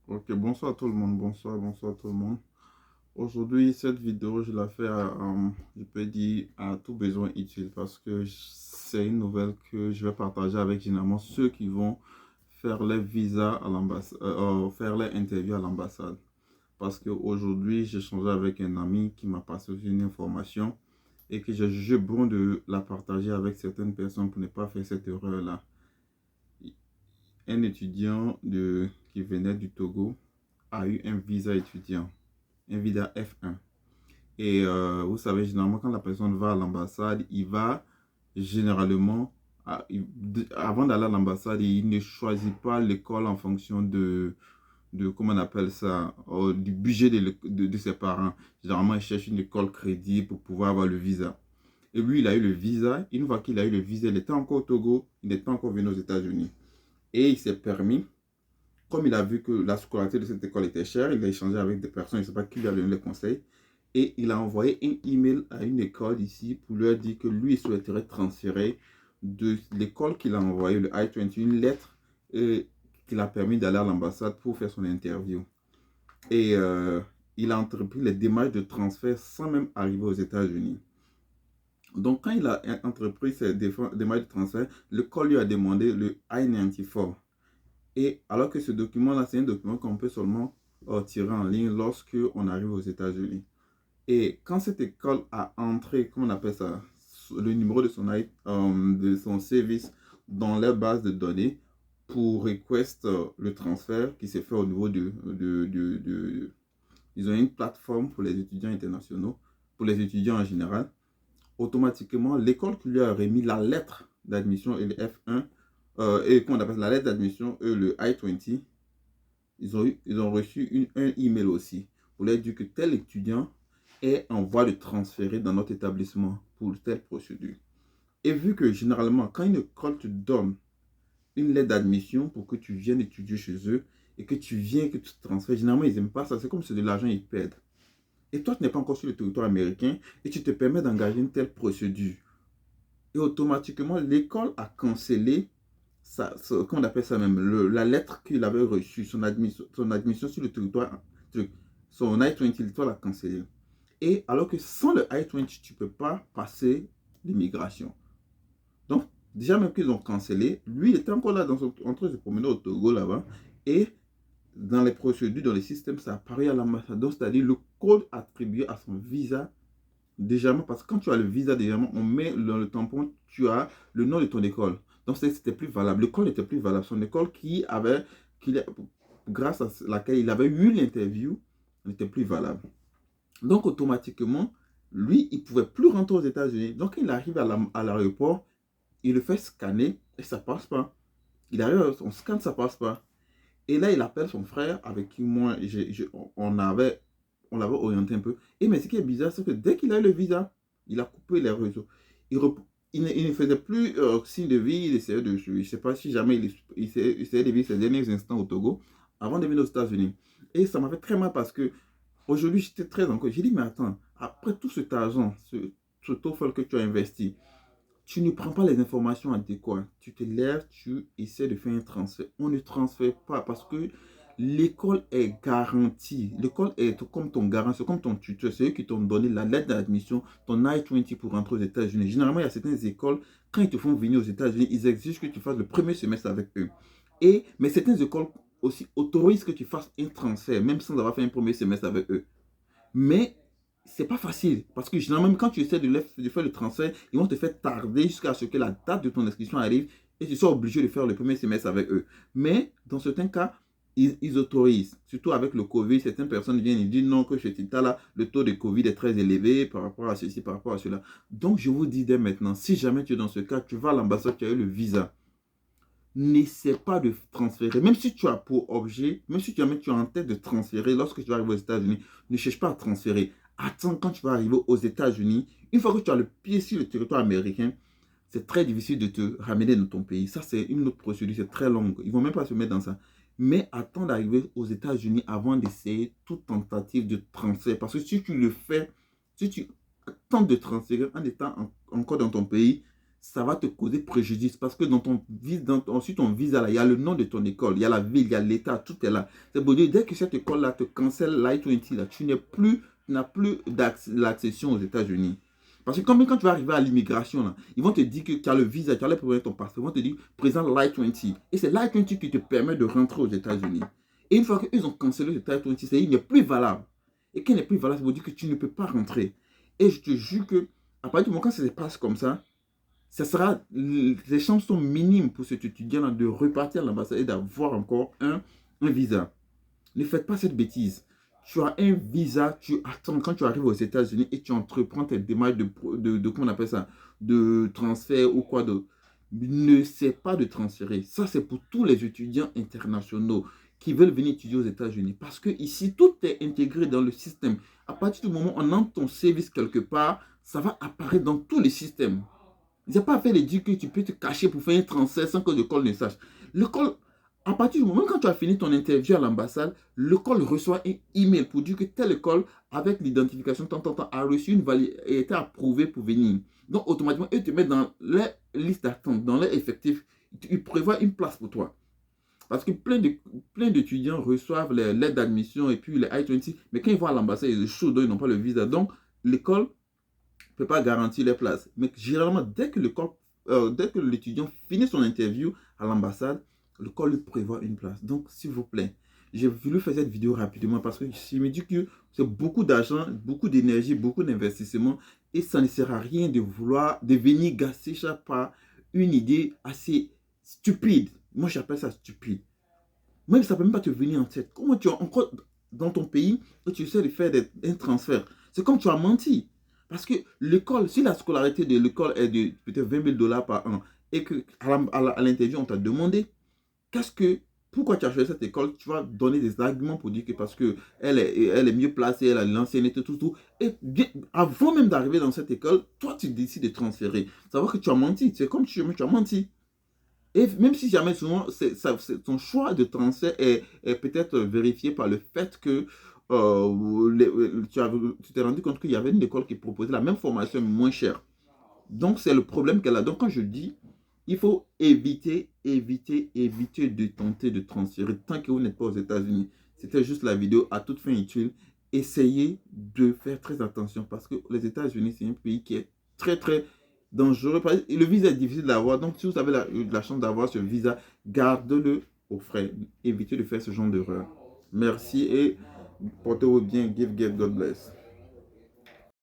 Ok, bonsoir tout le monde, bonsoir tout le monde. Aujourd'hui, cette vidéo, je la fais, je peux dire, à tout besoin utile parce que c'est une nouvelle que je vais partager avec généralement ceux qui vont faire les visas à l'ambassade, faire les interviews à l'ambassade. Parce qu'aujourd'hui, j'ai changé avec un ami qui m'a passé une information et que j'ai jugé bon de la partager avec certaines personnes pour ne pas faire cette erreur-là. Un étudiant qui venait du Togo a eu un visa étudiant, un visa F1. Et vous savez, généralement, quand la personne va à l'ambassade, il va généralement, avant d'aller à l'ambassade, il ne choisit pas l'école en fonction comment on appelle ça, du budget de ses parents. Généralement, il cherche une école crédible pour pouvoir avoir le visa. Et lui, il a eu le visa. Une fois qu'il a eu le visa, il était encore au Togo, il n'était pas encore venu aux États-Unis. Et il s'est permis, comme il a vu que la scolarité de cette école était chère, il a échangé avec des personnes, je ne sais pas qui lui a donné les conseils, et il a envoyé un email à une école ici pour leur dire que lui, il souhaiterait transférer de l'école qu'il a envoyé, le I-20, une lettre qui l'a permis d'aller à l'ambassade pour faire son interview. Et il a entrepris les démarches de transfert sans même arriver aux États-Unis. Donc, quand il a entrepris ces démarches de transfert, l'école lui a demandé le I-94. Et alors que ce document-là, c'est un document qu'on peut seulement tirer en ligne lorsque on arrive aux États-Unis. Et quand cette école a entré, comment on appelle ça, le numéro de son service dans leur base de données pour request le transfert qui s'est fait au niveau ils ont une plateforme pour les étudiants internationaux, pour les étudiants en général. Automatiquement, l'école qui lui a remis la lettre d'admission et le F1, et qu'on appelle la lettre d'admission et le I-20, ils ont reçu un email aussi pour leur dire que tel étudiant est en voie de transférer dans notre établissement pour telle procédure. Et vu que généralement, quand une école te donne une lettre d'admission pour que tu viennes étudier chez eux et que tu viens, que tu te transfères, généralement, ils n'aiment pas ça. C'est comme si c'est de l'argent, ils perdent. Et toi, tu n'es pas encore sur le territoire américain et tu te permets d'engager une telle procédure. Et automatiquement, l'école a cancellé comment on appelle ça même, la lettre qu'il avait reçue, son admission sur le territoire, son I-20, l'étoile l'a cancellé. Et alors que sans le I-20, tu ne peux pas passer l'immigration. Donc, déjà même qu'ils ont cancellé, lui, il était encore là en train de se promener au Togo là-bas. Et dans les procédures, dans les systèmes, ça apparaît à l'ambassade. C'est-à-dire le code attribué à son visa. Déjà, parce que quand tu as le visa, déjà, on met dans le tampon, tu as le nom de ton école. Donc, c'était plus valable. L'école n'était plus valable. Son école grâce à laquelle il avait eu l'interview, n'était plus valable. Donc, automatiquement, lui, il ne pouvait plus rentrer aux États-Unis. Donc, il arrive à l'aéroport, il le fait scanner et ça ne passe pas. Il arrive, on scanne, ça ne passe pas. Et là, il appelle son frère avec qui moi, on l'avait orienté un peu. Et mais ce qui est bizarre, c'est que dès qu'il a eu le visa, il a coupé les réseaux. Il ne faisait plus signe de vie, il essayait je ne sais pas si jamais il essayait de vivre ses derniers instants au Togo avant de venir aux États-Unis. Et ça m'a fait très mal parce que aujourd'hui, j'étais très en cause. J'ai dit, mais attends, après tout cet argent, ce TOEFL que tu as investi, tu ne prends pas les informations adéquates. Tu te lèves, tu essaies de faire un transfert. On ne transfère pas parce que l'école est garantie. L'école est comme ton garant, c'est comme ton tuteur. C'est eux qui t'ont donné la lettre d'admission, ton I-20 pour rentrer aux États-Unis. Généralement, il y a certaines écoles, quand ils te font venir aux États-Unis, ils exigent que tu fasses le premier semestre avec eux. Mais certaines écoles aussi autorisent que tu fasses un transfert, même sans avoir fait un premier semestre avec eux. Mais c'est pas facile parce que généralement, même quand tu essaies de faire le transfert, ils vont te faire tarder jusqu'à ce que la date de ton inscription arrive et tu sois obligé de faire le premier semestre avec eux. Mais dans certains cas, ils autorisent. Surtout avec le Covid, certaines personnes viennent et disent non, que chez Tita, le taux de Covid est très élevé par rapport à ceci, par rapport à cela. Donc, je vous dis dès maintenant, si jamais tu es dans ce cas, tu vas à l'ambassade, tu as eu le visa, n'essaie pas de transférer. Même si tu as pour objet, même si tu as en tête de transférer lorsque tu vas arriver aux États-Unis, ne cherche pas à transférer. Attends quand tu vas arriver aux États-Unis. Une fois que tu as le pied sur le territoire américain, c'est très difficile de te ramener dans ton pays. Ça, c'est une autre procédure, c'est très longue. Ils ne vont même pas se mettre dans ça. Mais attends d'arriver aux États-Unis avant d'essayer toute tentative de transfert. Parce que si tu le fais, si tu tentes de transférer en étant encore dans ton pays, ça va te causer préjudice parce que ensuite ton visa, là, il y a le nom de ton école, il y a la ville, il y a l'État, tout est là. C'est pour dire, dès que cette école-là te cancelle l'I-20, là, tu n'as plus l'accession aux États-Unis. Parce que quand tu vas arriver à l'immigration, là, ils vont te dire que tu as le visa, tu as le problème de ton passeport, ils vont te dire, présente l'I-20. Et c'est l'I-20 qui te permet de rentrer aux États-Unis. Et une fois qu'ils ont cancellé le I-20, c'est il n'est plus valable. Et qu'il n'est plus valable, ça veut dire que tu ne peux pas rentrer. Et je te jure que, à partir du moment quand ça se passe comme ça, les chances sont minimes pour cet étudiant de repartir à l'ambassade et d'avoir encore un visa. Ne faites pas cette bêtise. Tu as un visa, tu attends quand tu arrives aux États-Unis et tu entreprends tes démarches comment on appelle ça, de transfert ou quoi d'autre. Ne sais pas de transférer. Ça, c'est pour tous les étudiants internationaux qui veulent venir étudier aux États-Unis. Parce que ici, tout est intégré dans le système. À partir du moment où on entre ton service quelque part, ça va apparaître dans tous les systèmes. Il n'y a pas à faire les dire que tu peux te cacher pour faire un transfert sans que l'école ne sache. L'école, à partir du moment quand tu as fini ton interview à l'ambassade, l'école reçoit un email pour dire que telle école, avec l'identification, a reçu une validation et a été approuvée pour venir. Donc, automatiquement, ils te mettent dans les listes d'attente, dans les effectifs. Ils prévoient une place pour toi. Parce que plein d'étudiants reçoivent l'aide d'admission et puis les I-20, mais quand ils vont à l'ambassade, ils échouent, donc ils n'ont pas le visa. Donc, l'école ne peut pas garantir les places. Mais généralement, dès que l'étudiant finit son interview à l'ambassade, l'école lui prévoit une place. Donc, s'il vous plaît, j'ai voulu faire cette vidéo rapidement parce que je me dis que c'est beaucoup d'argent, beaucoup d'énergie, beaucoup d'investissement et ça ne sert à rien de venir gasser ça par une idée assez stupide. Moi, j'appelle ça stupide. Même ça ne peut même pas te venir en tête. Comment tu es encore dans ton pays et tu essaies de faire un transfert? C'est comme tu as menti. Parce que l'école, si la scolarité de l'école est de peut-être 20 000 $ par an et qu'à l'interview, on t'a demandé pourquoi tu as choisi cette école, tu vas donner des arguments pour dire que parce qu'elle est mieux placée, elle a l'ancienneté, tout. Et bien, avant même d'arriver dans cette école, toi, tu décides de transférer. Ça veut dire que tu as menti. C'est comme tu as menti. Et même si jamais souvent, ton choix de transfert est peut-être vérifié par le fait que tu t'es rendu compte qu'il y avait une école qui proposait la même formation mais moins chère. Donc, c'est le problème qu'elle a. Donc, quand je dis, il faut éviter de tenter de transférer tant que vous n'êtes pas aux États-Unis. C'était juste la vidéo à toute fin utile. Essayez de faire très attention parce que les États-Unis, c'est un pays qui est très dangereux. Le visa est difficile d'avoir. Donc, si vous avez la chance d'avoir ce visa, gardez-le au frais. Évitez de faire ce genre d'erreur. Merci et portez-vous bien. Give, get, God bless.